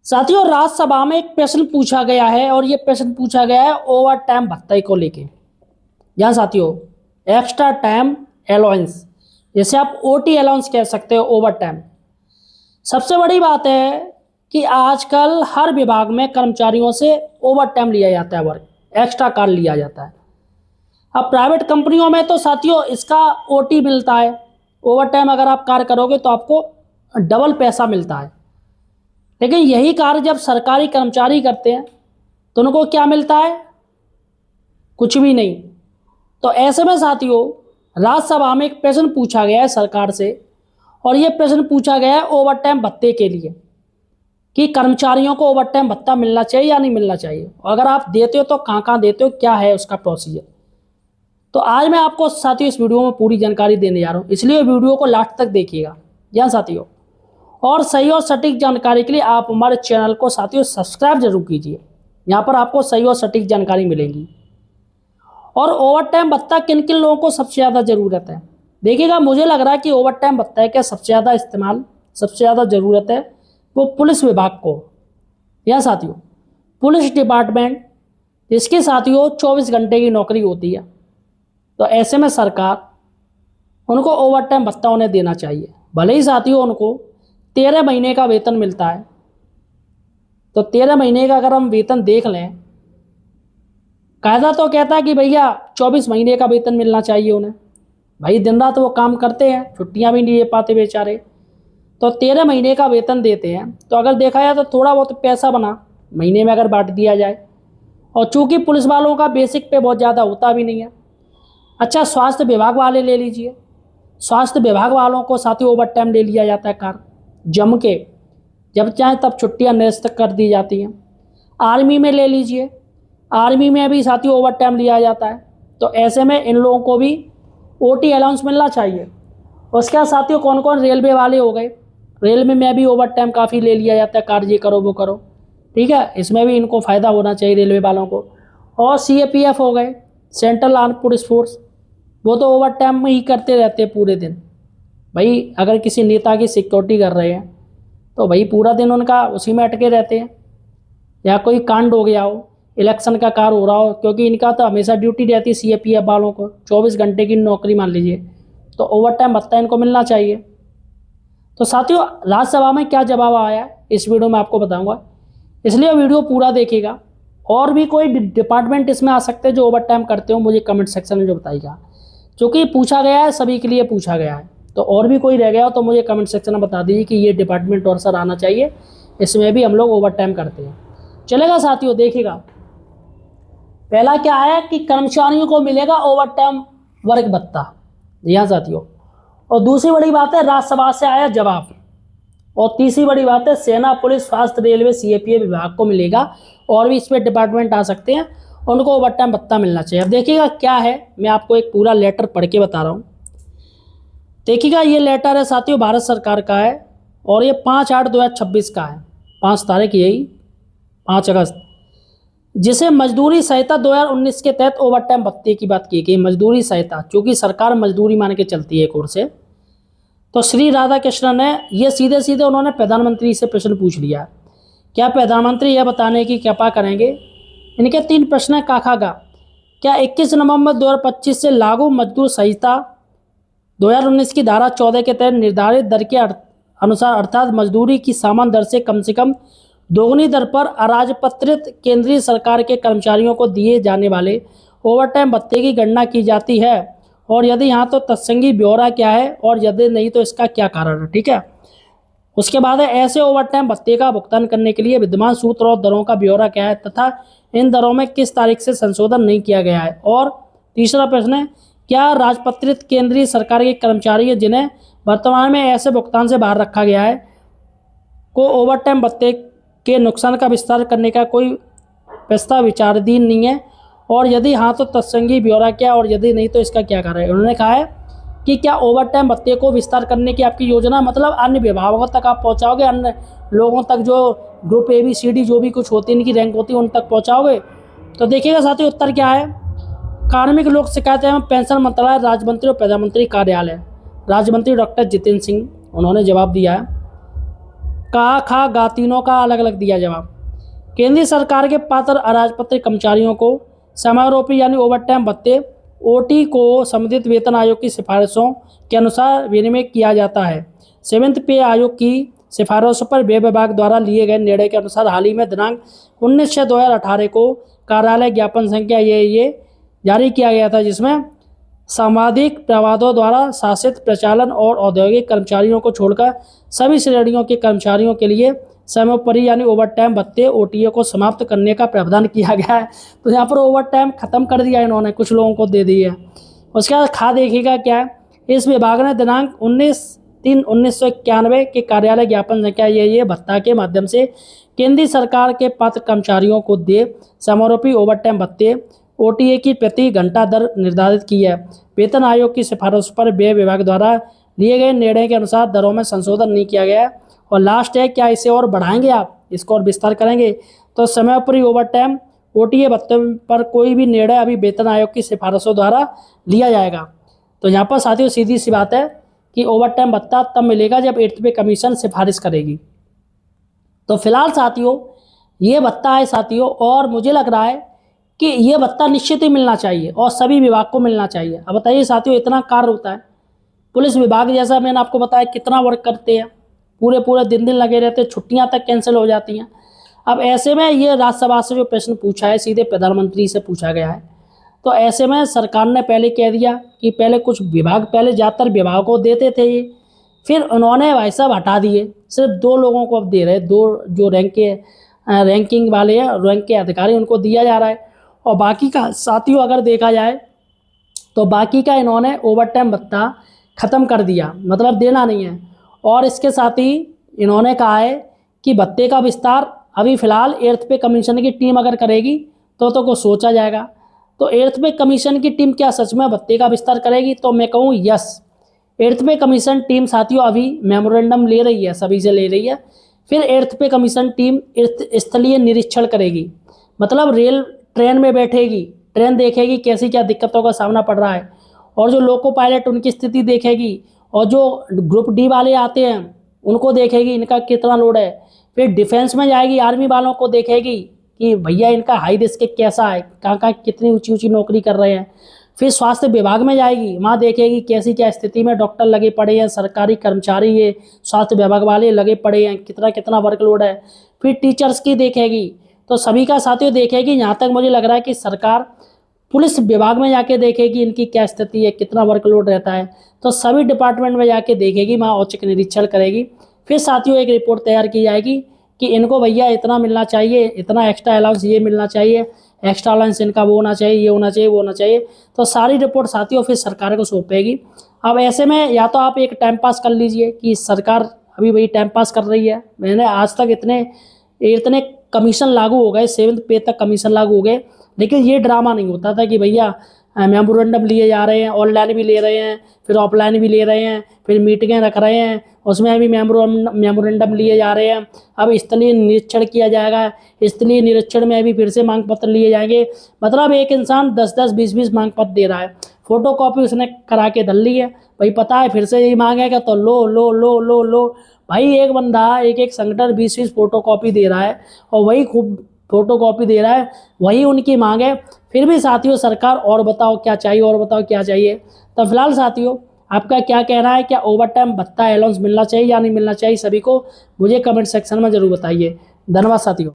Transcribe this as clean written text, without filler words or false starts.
साथियों, राज्यसभा में एक प्रश्न पूछा गया है और ये प्रश्न पूछा गया है ओवर टाइम भत्ते को लेके। यहाँ साथियों, एक्स्ट्रा टाइम अलाउंस, जैसे आप ओटी अलाउंस कह सकते हो, ओवर टाइम। सबसे बड़ी बात है कि आजकल हर विभाग में कर्मचारियों से ओवर टाइम लिया जाता है, वर्क एक्स्ट्रा कार्य लिया जाता है। अब प्राइवेट कंपनियों में तो साथियों इसका ओटी मिलता है। ओवर टाइम अगर आप कार्य करोगे तो आपको डबल पैसा मिलता है। लेकिन यही कार्य जब सरकारी कर्मचारी करते हैं तो उनको क्या मिलता है? कुछ भी नहीं। तो ऐसे में साथियों, राज्यसभा में एक प्रश्न पूछा गया है सरकार से, और यह प्रश्न पूछा गया है ओवर टाइम भत्ते के लिए कि कर्मचारियों को ओवर टाइम भत्ता मिलना चाहिए या नहीं मिलना चाहिए। अगर आप देते हो तो कहाँ देते हो, क्या है उसका प्रोसीजर। तो आज मैं आपको साथियों इस वीडियो में पूरी जानकारी देने जा रहा हूँ, इसलिए वीडियो को लास्ट तक देखिएगा। या साथियों, और सही और सटीक जानकारी के लिए आप हमारे चैनल को साथियों सब्सक्राइब जरूर कीजिए। यहाँ पर आपको सही और सटीक जानकारी मिलेगी। और ओवर टाइम भत्ता किन किन लोगों को सबसे ज़्यादा ज़रूरत है, देखिएगा। मुझे लग रहा है कि ओवर टाइम भत्ता का सबसे ज़्यादा इस्तेमाल, सबसे ज़्यादा ज़रूरत है वो पुलिस विभाग को। या साथियों, पुलिस डिपार्टमेंट, इसके साथियों 24 घंटे की नौकरी होती है, तो ऐसे में सरकार उनको ओवर टाइम भत्ता उन्हें देना चाहिए। भले ही साथियों उनको 13 महीने का वेतन मिलता है, तो 13 महीने का अगर हम वेतन देख लें, कायदा तो कहता है कि भैया 24 महीने का वेतन मिलना चाहिए उन्हें। भाई दिन रात वो काम करते हैं, छुट्टियां भी नहीं ले पाते बेचारे, तो 13 महीने का वेतन देते हैं। तो अगर देखा जाए तो थोड़ा बहुत पैसा बना महीने में अगर बांट दिया जाए। और चूंकि पुलिस वालों का बेसिक पे बहुत ज़्यादा होता भी नहीं है। अच्छा, स्वास्थ्य विभाग वाले ले लीजिए, स्वास्थ्य विभाग वालों को साथियों ओवर टाइम ले लिया जाता है, कार जम के, जब चाहे तब छुट्टियां निरस्त कर दी जाती हैं। आर्मी में ले लीजिए, आर्मी में भी साथियों ओवर टाइम लिया जाता है। तो ऐसे में इन लोगों को भी ओटी अलाउंस मिलना चाहिए। उसके बाद साथियों कौन कौन, रेलवे वाले हो गए, रेलवे में भी ओवर टाइम काफ़ी ले लिया जाता है, कार्य ये करो वो करो, ठीक है। इसमें भी इनको फ़ायदा होना चाहिए रेलवे वालों को। और CAPF हो गए, सेंट्रल आर्म पुलिस फोर्स, वो तो ओवर टाइम में ही करते रहते हैं पूरे दिन। भाई अगर किसी नेता की सिक्योरिटी कर रहे हैं तो भाई पूरा दिन उनका उसी में अटके रहते हैं। या कोई कांड हो गया हो, इलेक्शन का कार्य हो रहा हो, क्योंकि इनका तो हमेशा ड्यूटी रहती है CAPF वालों को, 24 घंटे की नौकरी मान लीजिए, तो ओवर टाइम भत्ता इनको मिलना चाहिए। तो साथियों, राज्यसभा में क्या जवाब आया इस वीडियो में आपको बताऊंगा, इसलिए वीडियो पूरा देखिएगा। और भी कोई डिपार्टमेंट इसमें आ सकते हैं जो ओवर टाइम करते हो, मुझे कमेंट सेक्शन में जो बताइएगा। क्योंकि पूछा गया है, सभी के लिए पूछा गया है, तो और भी कोई रह गया हो तो मुझे कमेंट सेक्शन में बता दीजिए कि ये डिपार्टमेंट और सर आना चाहिए, इसमें भी हम लोग ओवर टाइम करते हैं। चलेगा साथियों, देखिएगा। पहला क्या है कि कर्मचारियों को मिलेगा ओवर टाइम वर्क भत्ता, यहाँ साथियों। और दूसरी बड़ी बात है, राज्यसभा से आया जवाब। और तीसरी बड़ी बात है, सेना, पुलिस, स्वास्थ्य, रेलवे, CAPF विभाग को मिलेगा। और भी इसमें डिपार्टमेंट आ सकते हैं, उनको ओवर टाइम भत्ता मिलना चाहिए। अब देखिएगा क्या है, मैं आपको एक पूरा लेटर पढ़ के बता रहा हूँ। देखिएगा, ये लेटर है साथियों भारत सरकार का है, और ये 5/8/2026 का है, 5 तारीख, यही 5 अगस्त, जिसे मजदूरी सहायता 2019 के तहत ओवर टाइम भत्ते की बात की गई। मजदूरी सहायता, चूँकि सरकार मजदूरी मान के चलती है एक ओर से, तो श्री राधा कृष्णन ने ये सीधे सीधे उन्होंने प्रधानमंत्री से प्रश्न पूछ लिया। क्या प्रधानमंत्री यह बताने की कृपा करेंगे, इनके 3 प्रश्न हैं। काखा, क्या 21 नवंबर 2025 से लागू मजदूर संहिता 2019 की धारा 14 के तहत निर्धारित दर के अनुसार, अर्थात मजदूरी की सामान्य दर से कम दोगुनी दर पर अराजपत्रित केंद्रीय सरकार के कर्मचारियों को दिए जाने वाले ओवर टाइम भत्ते की गणना की जाती है, और यदि हाँ तो तत्संगी ब्यौरा क्या है, और यदि नहीं तो इसका क्या कारण है, ठीक है। उसके बाद है, ऐसे ओवर टाइम भत्ते का भुगतान करने के लिए विद्यमान सूत्र और दरों का ब्यौरा क्या है, तथा इन दरों में किस तारीख से संशोधन नहीं किया गया है। और तीसरा प्रश्न है, क्या राजपत्रित केंद्रीय सरकार के कर्मचारी हैं जिन्हें वर्तमान में ऐसे भुगतान से बाहर रखा गया है, को ओवर टाइम भत्ते के नुकसान का विस्तार करने का कोई प्रस्ताव विचाराधीन नहीं है, और यदि हाँ तो तत्संगी ब्यौरा क्या, और यदि नहीं तो इसका क्या कारण है। उन्होंने कहा है कि क्या ओवर टाइम भत्ते को विस्तार करने की आपकी योजना, मतलब अन्य विभागों तक आप पहुंचाओगे, अन्य लोगों तक, जो ग्रुप ABCD जो भी कुछ होती है, इनकी रैंक होती है, उन तक पहुंचाओगे। तो देखिएगा साथियों, उत्तर क्या है। कार्मिक लोक शिकायत एवं पेंशन मंत्रालय, राज्य मंत्री और प्रधानमंत्री कार्यालय, राज्य मंत्री डॉक्टर जितेंद्र सिंह, उन्होंने जवाब दिया है का खा गा तीनों का अलग अलग दिया जवाब। केंद्रीय सरकार के पात्र अराजपत्रित कर्मचारियों को समारोपी यानी ओवर टाइम भत्ते ओटी को संबंधित वेतन आयोग की सिफारिशों के अनुसार विनिमय किया जाता है। सेवेंथ पे आयोग की सिफारिशों पर व्यय विभाग द्वारा लिए गए निर्णय के अनुसार हाल ही में दिनांक 19/6/2018 को कार्यालय ज्ञापन संख्या ये जारी किया गया था, जिसमें सामाजिक प्रावधानों द्वारा शासित प्रचालन और औद्योगिक कर्मचारियों को छोड़कर सभी श्रेणियों के कर्मचारियों के लिए समयोपरि यानी ओवर टाइम भत्ते ओटीए को समाप्त करने का प्रावधान किया गया है। तो यहाँ पर ओवर टाइम खत्म कर दिया इन्होंने, कुछ लोगों को दे दी है। उसके बाद खा देखिएगा क्या है, इस विभाग ने दिनांक 19/3/1991 के कार्यालय ज्ञापन संख्या ये भत्ता के माध्यम से केंद्रीय सरकार के पात्र कर्मचारियों को दे समारोपी ओवर टाइम भत्ते ओटीए की प्रति घंटा दर निर्धारित की है। वेतन आयोग की सिफारिश पर व्यय विभाग द्वारा लिए गए निर्णय के अनुसार दरों में संशोधन नहीं किया गया है। और लास्ट है, क्या इसे और बढ़ाएंगे आप, इसको और विस्तार करेंगे? तो समय पर ओवर टाइम ओटीए भत्ते पर कोई भी निर्णय अभी वेतन आयोग की सिफारिशों द्वारा लिया जाएगा। तो यहाँ पर साथियों सीधी सी बात है कि ओवर टाइम भत्ता तब मिलेगा जब 8th पे कमीशन सिफारिश करेगी। तो फिलहाल साथियों ये भत्ता है साथियों, और मुझे लग रहा है कि ये भत्ता निश्चित ही मिलना चाहिए और सभी विभाग को मिलना चाहिए। अब बताइए साथियों, इतना कार्य होता है, पुलिस विभाग जैसा मैंने आपको बताया कितना वर्क करते हैं, पूरे पूरे दिन लगे रहते हैं, छुट्टियां तक कैंसिल हो जाती हैं। अब ऐसे में ये राज्यसभा से जो प्रश्न पूछा है सीधे प्रधानमंत्री से पूछा गया है। तो ऐसे में सरकार ने पहले कह दिया कि पहले कुछ विभाग, पहले ज़्यादातर विभागों को देते थे ये, फिर उन्होंने भाई साहब हटा दिए, सिर्फ 2 लोगों को अब दे रहे, 2 जो रैंकिंग वाले हैं, रैंक के अधिकारी, उनको दिया जा रहा है। और बाकी का साथियों अगर देखा जाए तो बाकी का इन्होंने ओवर टाइम भत्ता ख़त्म कर दिया, मतलब देना नहीं है। और इसके साथ ही इन्होंने कहा है कि भत्ते का विस्तार अभी फ़िलहाल 8th पे कमीशन की टीम अगर करेगी तो कुछ सोचा जाएगा। तो 8th पे कमीशन की टीम क्या सच में भत्ते का विस्तार करेगी? तो मैं कहूँ यस। 8th पे कमीशन टीम साथियों अभी मेमोरेंडम ले रही है, सभी से ले रही है। फिर 8th पे कमीशन टीम स्थलीय निरीक्षण करेगी, मतलब रेल ट्रेन में बैठेगी, ट्रेन देखेगी कैसी क्या दिक्कतों का सामना पड़ रहा है, और जो लोको पायलट उनकी स्थिति देखेगी, और जो ग्रुप डी वाले आते हैं उनको देखेगी इनका कितना लोड है। फिर डिफेंस में जाएगी, आर्मी वालों को देखेगी कि भैया इनका हाई रिस्क कैसा है, कहाँ कहाँ कितनी ऊंची ऊंची नौकरी कर रहे हैं। फिर स्वास्थ्य विभाग में जाएगी, वहाँ देखेगी कैसी क्या स्थिति में डॉक्टर लगे पड़े हैं, सरकारी कर्मचारी ये स्वास्थ्य विभाग वाले लगे पड़े हैं, कितना कितना वर्कलोड है। फिर टीचर्स की देखेगी, तो सभी का साथियों देखेगी। यहाँ तक मुझे लग रहा है कि सरकार पुलिस विभाग में जाके देखेगी इनकी क्या स्थिति है, कितना वर्कलोड रहता है। तो सभी डिपार्टमेंट में जाके देखेगी, वहाँ औचक निरीक्षण करेगी। फिर साथियों एक रिपोर्ट तैयार की जाएगी कि इनको भैया इतना मिलना चाहिए, इतना एक्स्ट्रा अलाउंस ये मिलना चाहिए, एक्स्ट्रा अलाउंस इनका वो होना चाहिए, ये होना चाहिए, वो होना चाहिए। तो सारी रिपोर्ट साथियों फिर सरकार को सौंपेगी। अब ऐसे में या तो आप एक टाइम पास कर लीजिए कि सरकार अभी वही टाइम पास कर रही है। मैंने आज तक इतने कमीशन लागू हो गए, 7th पे तक कमीशन लागू हो गए, लेकिन ये ड्रामा नहीं होता था कि भैया मेमोरेंडम लिए जा रहे हैं, ऑनलाइन भी ले रहे हैं, फिर ऑफलाइन भी ले रहे हैं, फिर मीटिंगें रख रहे हैं, उसमें भी मेमोरेंडम लिए जा रहे हैं। अब स्थलीय निरीक्षण किया जाएगा, स्थलीय निरीक्षण में अभी फिर से मांग पत्र लिए जाएंगे। मतलब एक इंसान 10-10, 20-20 मांग पत्र दे रहा है, फोटो कॉपी उसने करा के धर ली है, भाई पता है फिर से यही मांगेगा तो लो लो लो लो लो। भाई एक बंदा एक संगठन 20-20 फोटो कॉपी दे रहा है और वही खूब फोटो कॉपी दे रहा है, वही उनकी मांग है। फिर भी साथियों सरकार और बताओ क्या चाहिए, और बताओ क्या चाहिए। तो फिलहाल साथियों आपका क्या कहना है, क्या ओवर टाइम भत्ता अलाउंस मिलना चाहिए या नहीं मिलना चाहिए सभी को? मुझे कमेंट सेक्शन में ज़रूर बताइए। धन्यवाद साथियों।